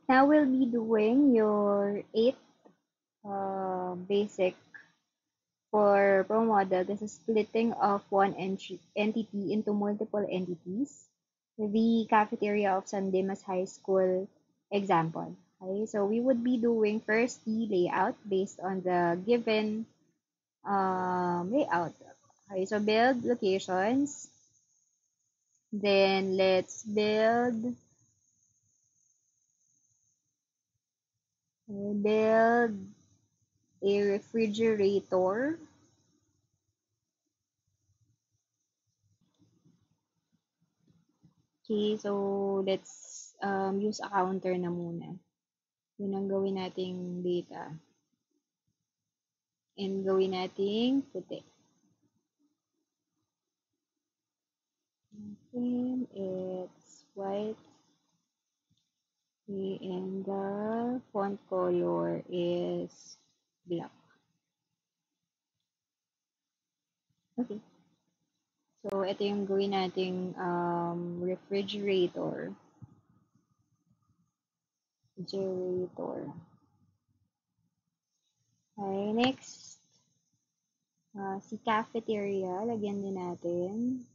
Now we'll be doing your eighth basic for Pro Model. This is splitting of one entity into multiple entities. The cafeteria of San Dimas High School example. Okay, so we would be doing first the layout based on the given layout. Okay, so build locations. Then let's build a refrigerator. Okay, so let's use a counter na muna. Yun ang gawin nating data. And gawin nating puti. Okay, it's white. Okay, and the font color is black. Okay. So, ito yung gawin nating refrigerator. Refrigerator. Okay, next. Si cafeteria, lagyan din natin.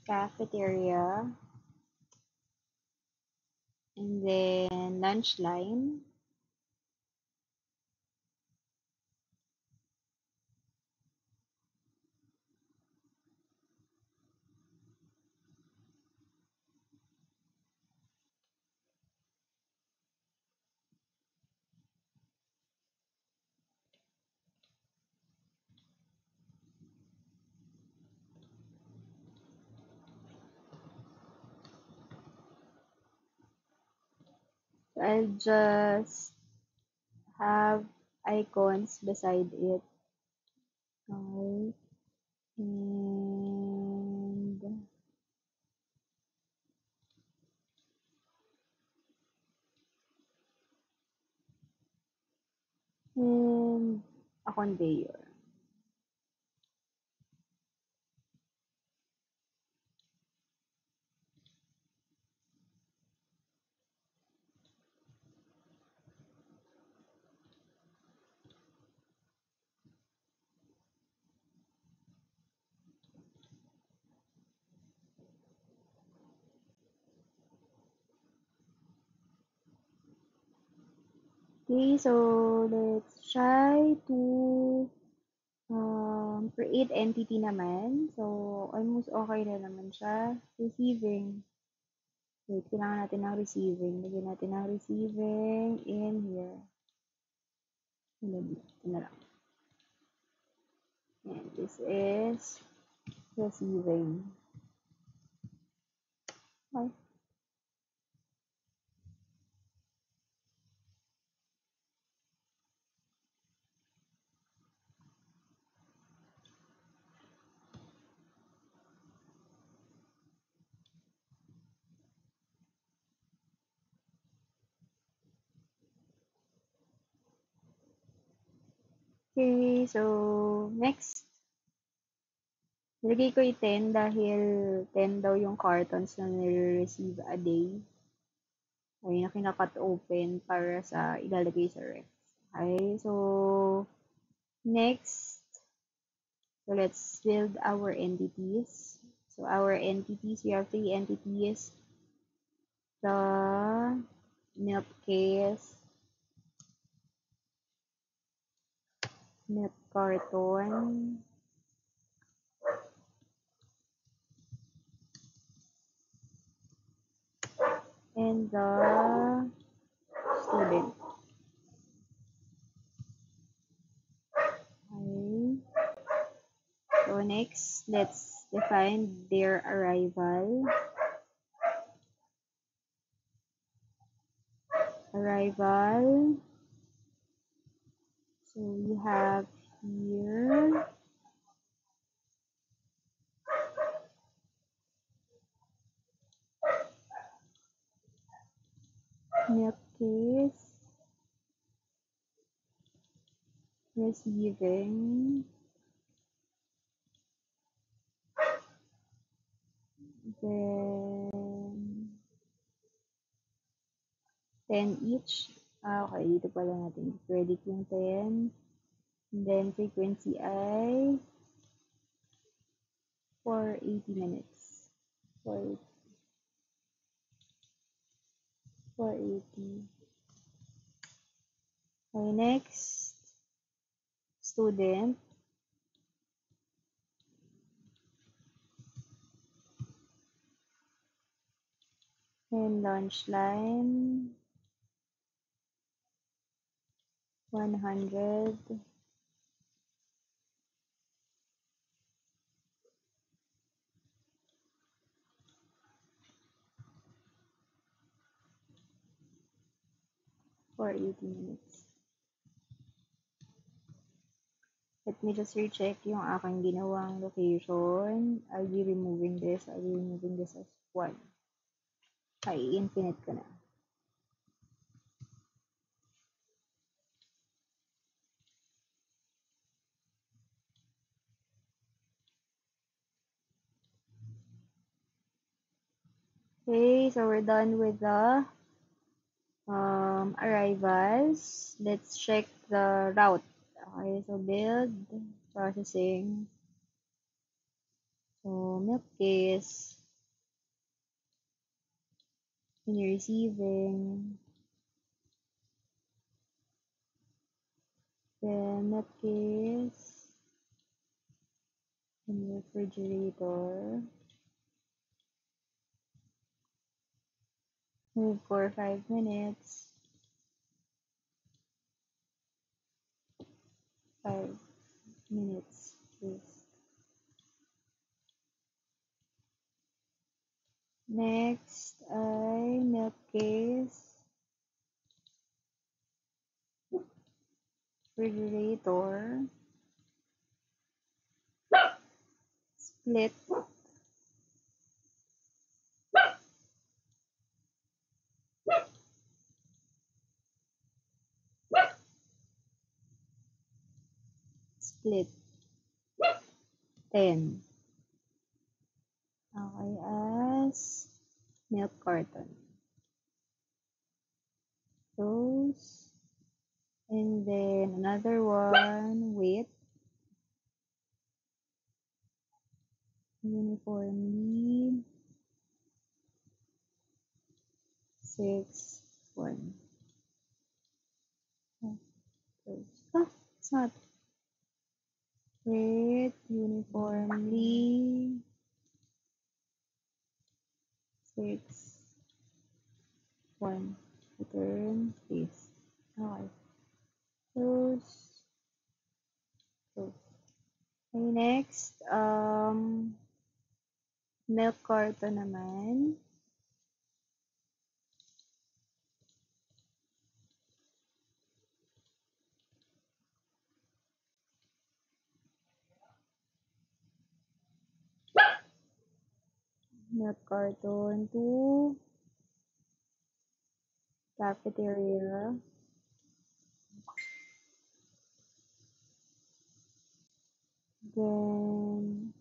Cafeteria. And then lunch line. So I'll just have icons beside it. Okay. And a conveyor. Okay, so let's try to create entity naman. So, almost okay na naman siya. Receiving. Wait, kailangan natin ng receiving. Lagyan natin ng receiving in here. Ito na lang. And this is receiving. Okay. Okay, so next. Nilagay ko yung 10 dahil 10 daw yung cartons na nire-receive a day. Ay, na kinakat open para sa ilalagay sa ref. Okay, so next, so let's build our entities. So our entities, we have 3 entities. The milk case, milk carton, and the student. Okay. So next, let's define their arrival. Arrival. So we have here milk case, receiving, Then, 10 each. Okay, dito pala natin credit yung 10. And then, frequency ay for 80 minutes. For 80. Okay, next, student. And launch line, 100. For 80 minutes. Let me just recheck yung aking ginawang location. I'll be removing this. As 1. Ay, infinite ko na. Okay, so we're done with the arrivals. Let's check the route. Okay, so build, processing. So milk case, in receiving, then milk case, in refrigerator. Move for 5 minutes. 5 minutes, please. Next ay milk case, refrigerator, split, split, 10. Okay, as milk carton. Those. And then another one, weight, uniformly, 6, 1. Oh, it's not. Weight, uniformly, 6, 1. Return, please. Okay. Close. Close. Okay, next, milk carton naman. Milk carton to cafeteria. Then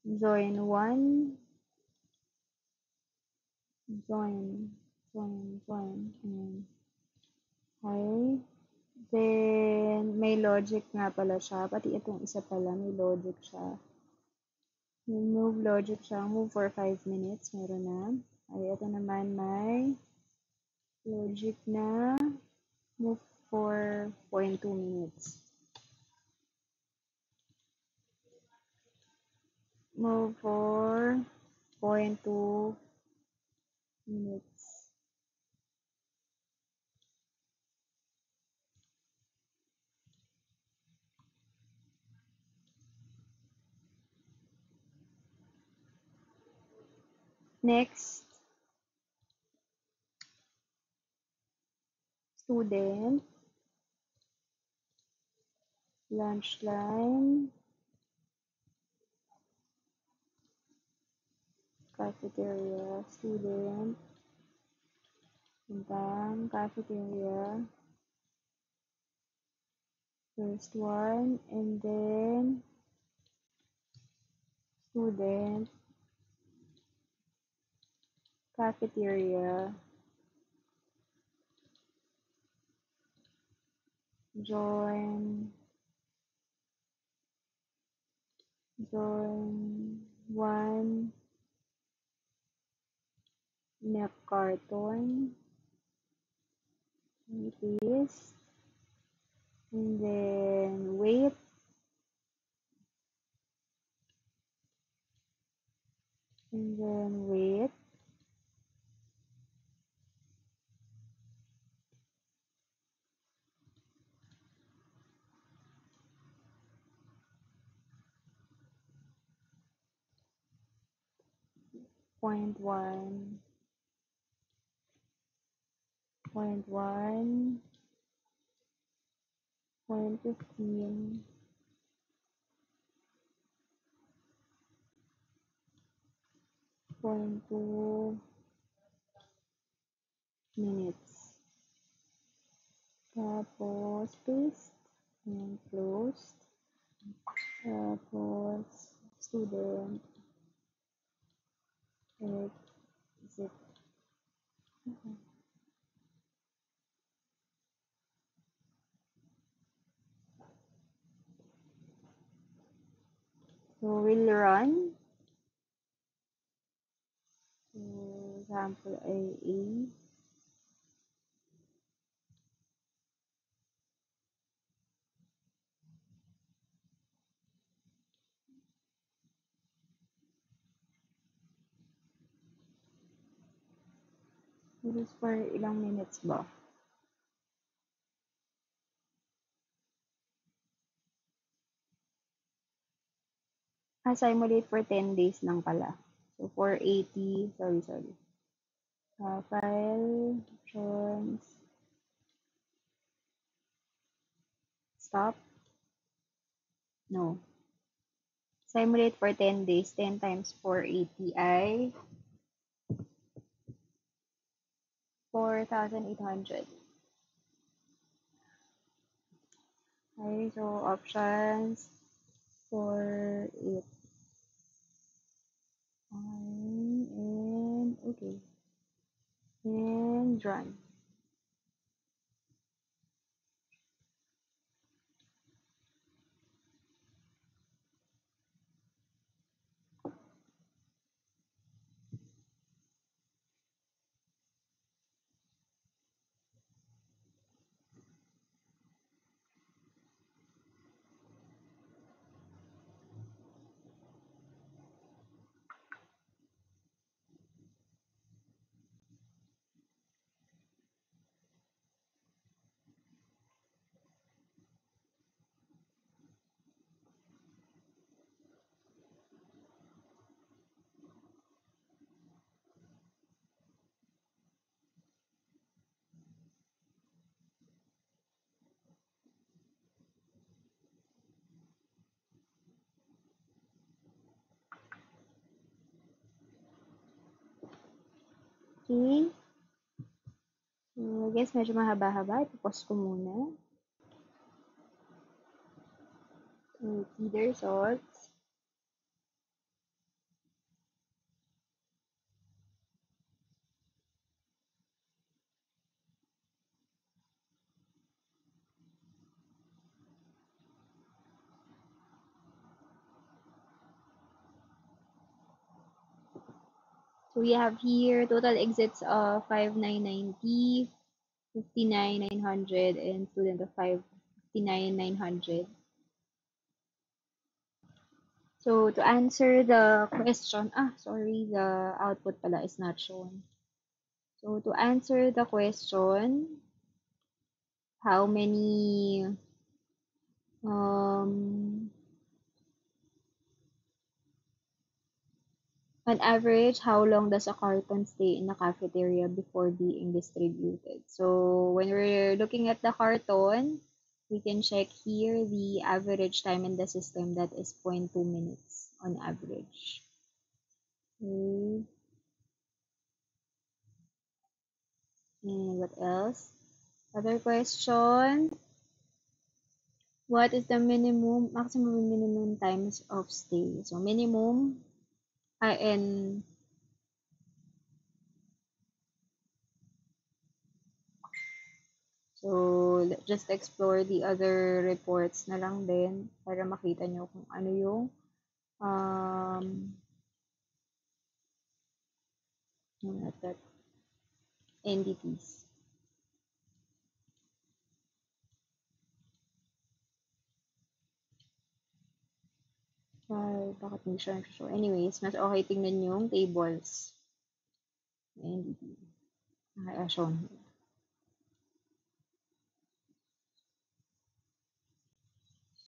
join 1. Join. Okay. Then, may logic nga pala siya. Pati itong isa pala, may logic siya. May move logic siya. Move for 5 minutes. Meron na. Ay, ito naman may logic na move for 0.2 minutes. Move for 0.2 minutes. Next, student, lunch line, cafeteria, student, puntang cafeteria, first one, and then student, cafeteria, join, one milk carton, please, and then wait, 0.1, 0.1, 0.15, 0.2 minutes. Tapos, paste and closed. Tapos, student, exit. So, we'll run. So, example AA. This is for ilang minutes ba? Simulate for 10 days lang pala. So, 480, sorry. File, options, stop. No. Simulate for 10 days. 10 times 480 ay 4,800. Okay, so options 4, 8, and okay. And run. Okay. So, I guess medyo mahaba-haba. Ipopause ko muna. So, see the results. So, we have here total exits of 5,990, 59,900, and student of 59,900. So, to answer the question, sorry, the output pala is not shown. So, to answer the question, how many, on average, how long does a carton stay in the cafeteria before being distributed? So, when we're looking at the carton, we can check here the average time in the system, that is 0.2 minutes on average. Okay. And what else? Other question. What is the maximum and minimum times of stay? So minimum, and So, just explore the other reports na lang din para makita nyo kung ano yung um, that entities. Bakit hindi siya nag-show? Anyways, mas okay tingnan yung tables. Entity. Okay, shown here.